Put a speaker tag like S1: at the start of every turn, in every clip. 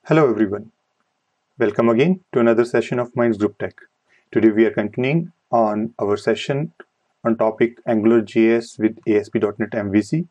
S1: Hello everyone, welcome again to another session of Minds Group Tech. Today we are continuing on our session on topic AngularJS with ASP.NET MVC.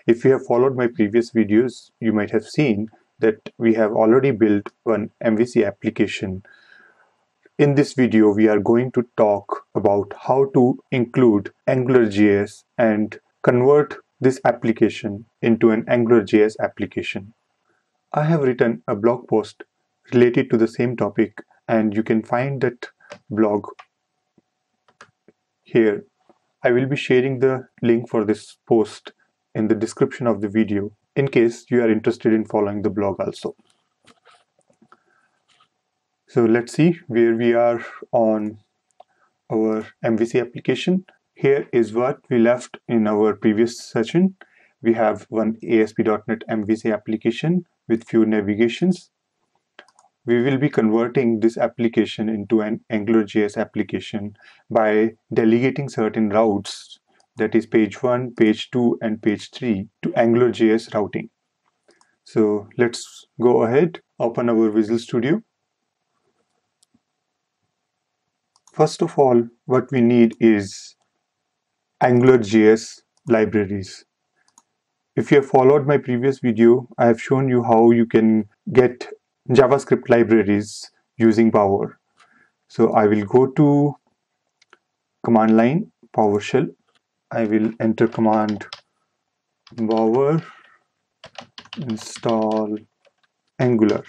S1: If you have followed my previous videos, you might have seen that we have already built one MVC application. In this video, we are going to talk about how to include AngularJS and convert this application into an AngularJS application. I have written a blog post related to the same topic, and you can find that blog here. I will be sharing the link for this post in the description of the video in case you are interested in following the blog also. So let's see where we are on our MVC application. Here is what we left in our previous session. We have one ASP.NET MVC application with few navigations. We will be converting this application into an AngularJS application by delegating certain routes, that is page 1, page 2, and page 3 to AngularJS routing. So let's go ahead, open our Visual Studio. First of all, what we need is AngularJS libraries. If you have followed my previous video, I have shown you how you can get JavaScript libraries using Power. So I will go to command line PowerShell. I will enter command power install Angular.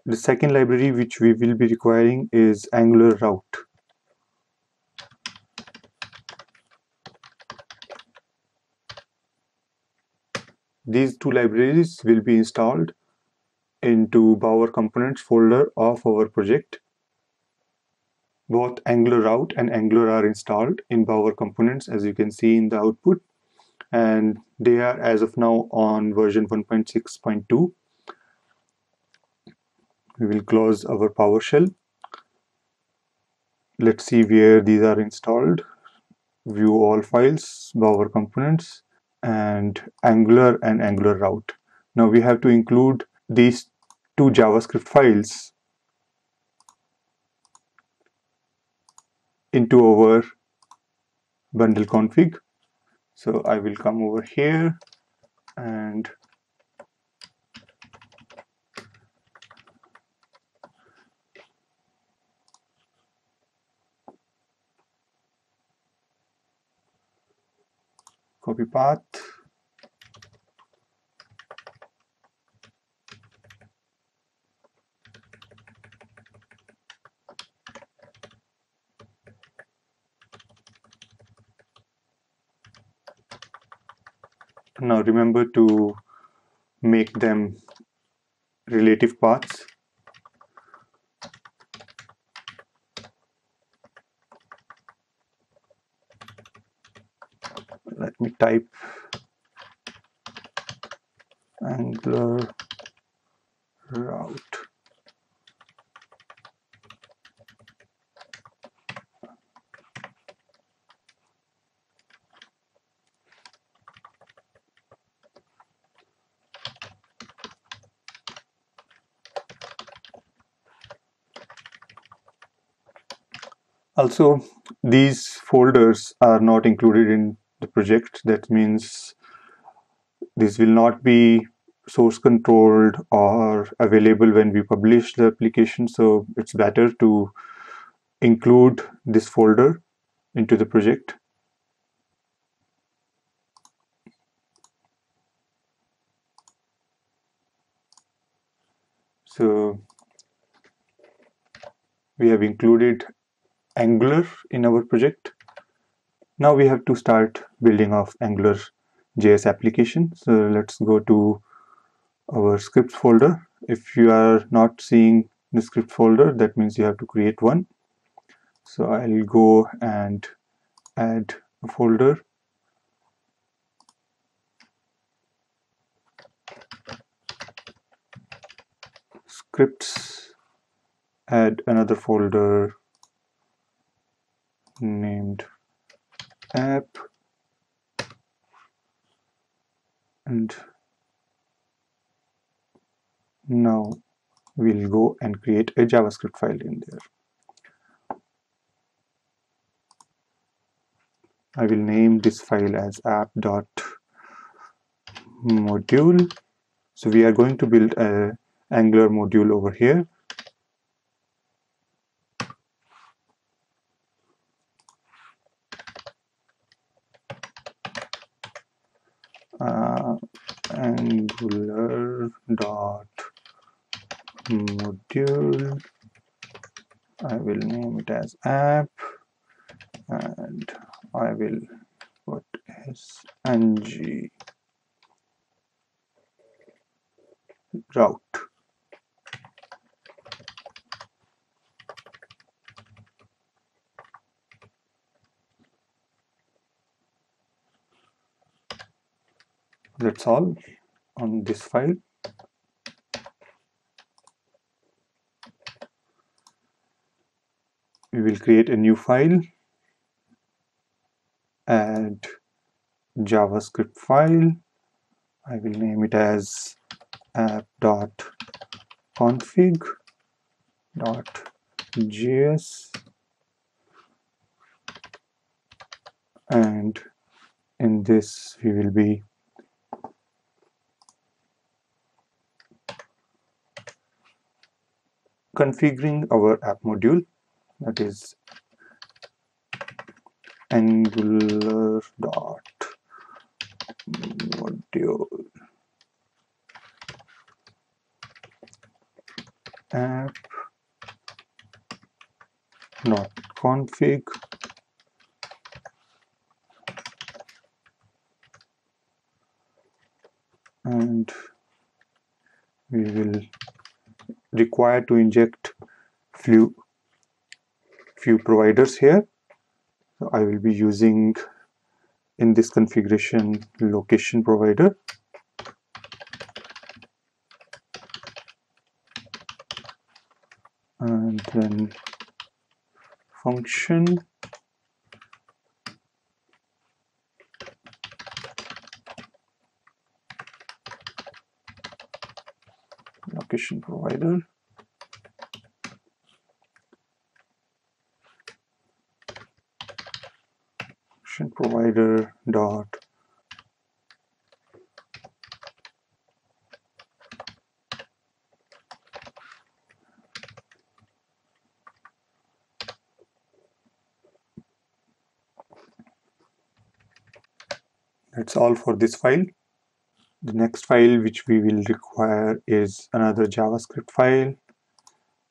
S1: The second library which we will be requiring is Angular route. These two libraries will be installed into Power Components folder of our project. Both Angular route and Angular are installed in Power Components, as you can see in the output, and they are as of now on version 1.6.2. We will close our PowerShell. Let's see where these are installed. View all files, Power Components, and Angular route. Now we have to include these two JavaScript files into our bundle config. So I will come over here and copy path. Now remember to make them relative paths. Let me type Angular route. Also, these folders are not included in the project. That means this will not be source controlled or available when we publish the application. So it's better to include this folder into the project. So we have included Angular in our project. Now we have to start building of AngularJS application. So let's go to our scripts folder. If you are not seeing the script folder, that means you have to create one. So I'll go and add a folder. Scripts, add another folder named app, and Now we'll go and create a JavaScript file in there. I will name this file as app.module. So we are going to build a Angular module over here. Angular.module. I will name it as app, and I will put ng route. That's all on this file. We will create a new file, add JavaScript file. I will name it as app.config.js, and in this we will be configuring our app module, that is Angular.module app.config, and we will require to inject few providers here. So I will be using in this configuration location provider, and then function, location provider, function provider dot That's all for this file. The next file which we will require is another JavaScript file,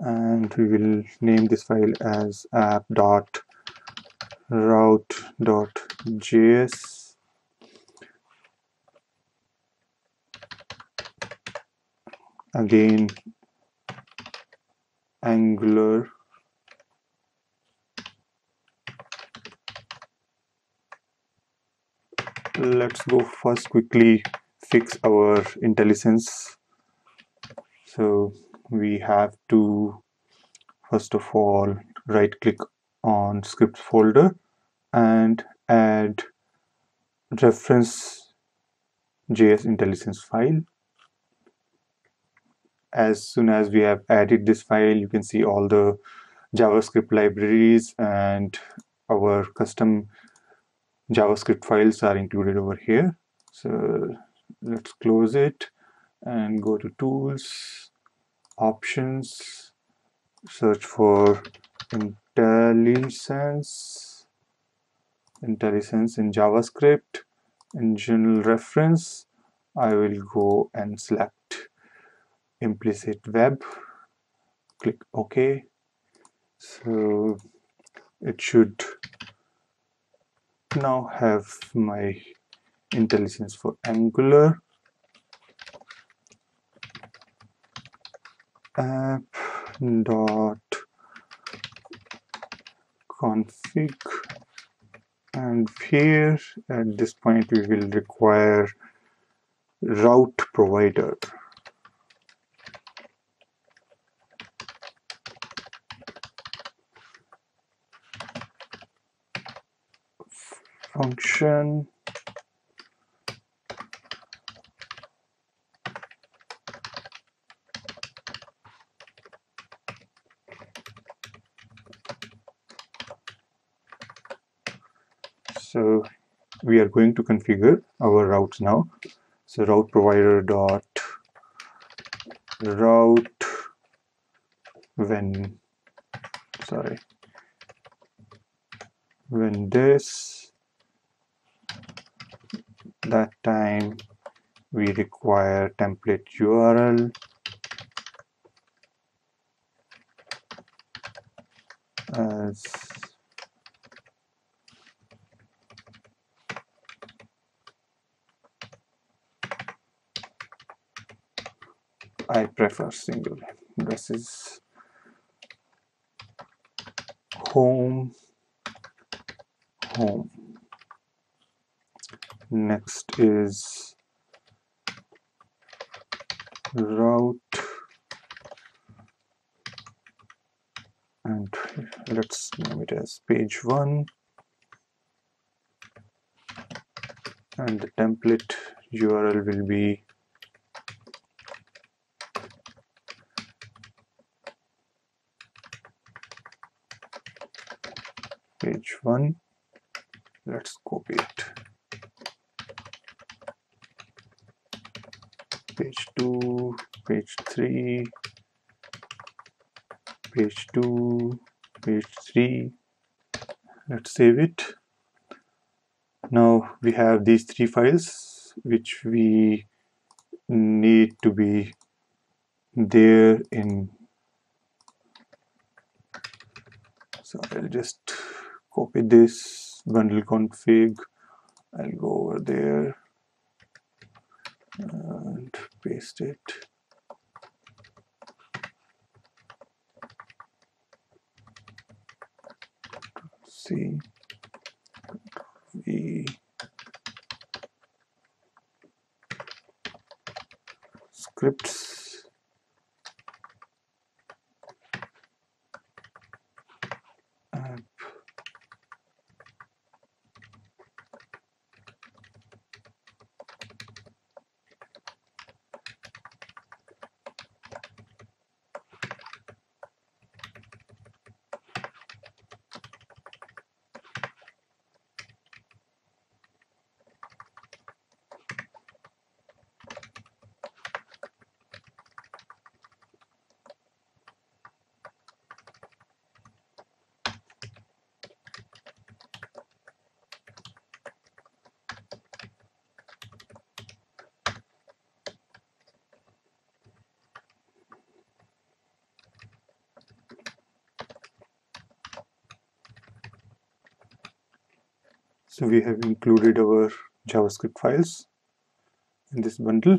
S1: and we will name this file as app.route.js. Again, Angular let's go first quickly fix our IntelliSense. So we have to first of all right click on scripts folder and add reference JS IntelliSense file. As soon as we have added this file, you can see all the JavaScript libraries and our custom JavaScript files are included over here. So let's close it and go to tools, options, search for IntelliSense in JavaScript. In general reference, I will go and select implicit web, click OK. So it should now have my IntelliSense for Angular. App.config, and here at this point we will require route provider. Function So we are going to configure our routes now. So route provider dot route when this, that time we require template URL as I prefer single. This is home. Next is route, and let's name it as page 1, and the template URL will be page 1. Let's copy it. Page 2, page 3, page 2, page 3. Let's save it. Now we have these 3 files which we need to be there in. So I'll just copy this bundle config. I'll go over there and paste it. C V scripts app. So we have included our JavaScript files in this bundle.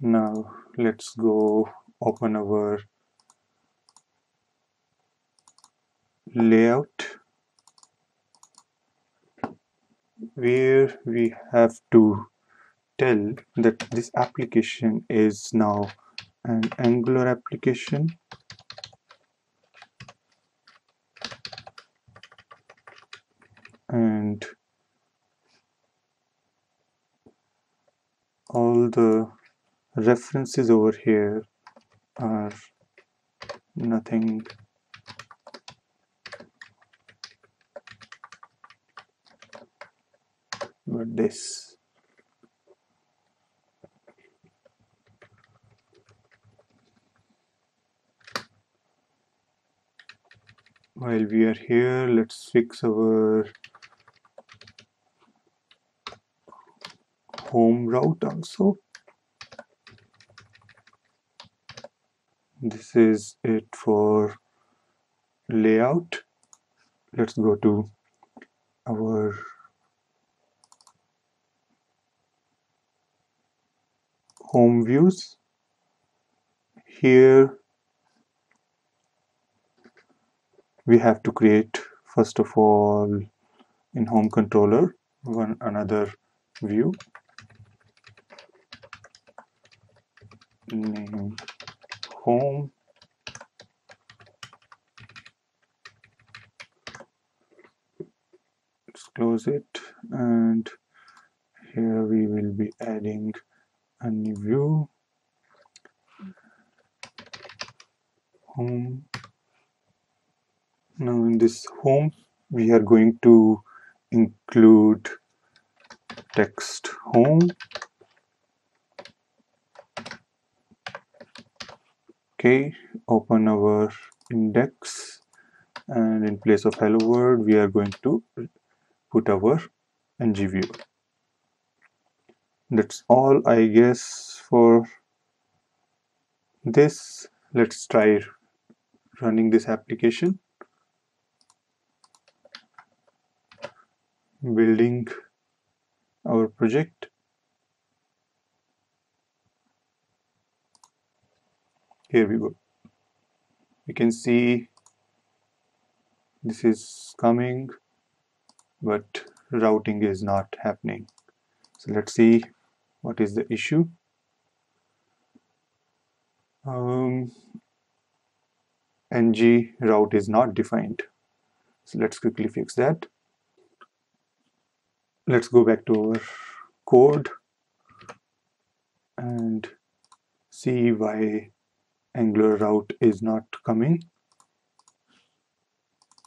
S1: Now let's go open our layout, where we have to tell that this application is now an Angular application, and all the references over here are nothing but this. While we are here, let's fix our home route also. This is it for layout. Let's go to our home views. Here we have to create, first of all, in home controller another view, name home, let's close it, and here we will be adding a new view, home. Now in this home we are going to include text home. Okay, open our index, and in place of hello world we are going to put our ng view. That's all, I guess, for this. Let's try running this application, building our project. Here we go. You can see this is coming, but routing is not happening. So let's see what is the issue. ng route is not defined. So let's quickly fix that. Let's go back to our code and see why Angular route is not coming.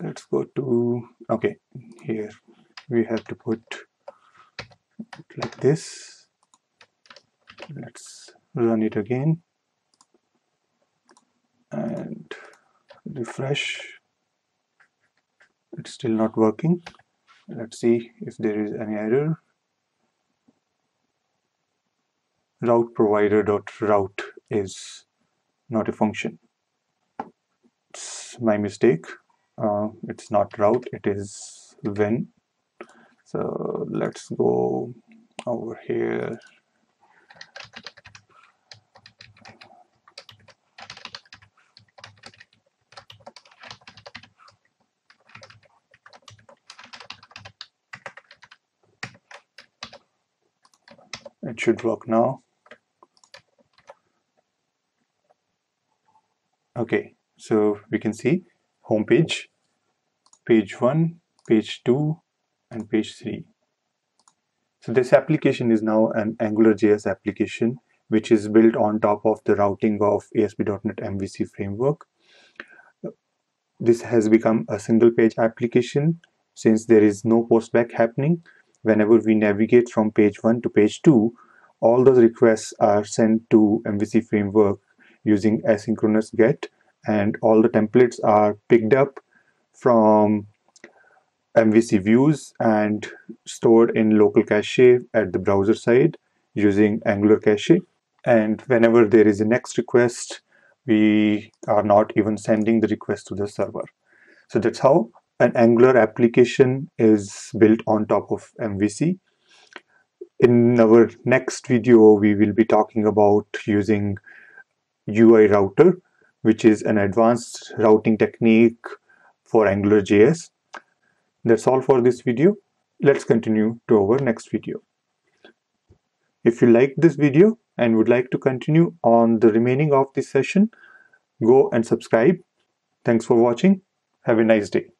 S1: Let's go to, okay, here we have to put it like this. Let's run it again and refresh. It's still not working. Let's see if there is any error. Route provider.route is not a function. It's my mistake. It's not route, it is when. So let's go over here. It should work now. Okay, so we can see home page, page 1, page 2, and page 3. So this application is now an AngularJS application which is built on top of the routing of ASP.NET MVC framework. This has become a single page application since there is no postback happening. Whenever we navigate from page 1 to page 2, all those requests are sent to MVC framework using asynchronous GET, and all the templates are picked up from MVC views and stored in local cache at the browser side using Angular cache. And whenever there is a next request, we are not even sending the request to the server. So that's how an Angular application is built on top of MVC. In our next video, we will be talking about using UI router, which is an advanced routing technique for AngularJS. That's all for this video. Let's continue to our next video. If you liked this video and would like to continue on the remaining of this session, go and subscribe. Thanks for watching. Have a nice day.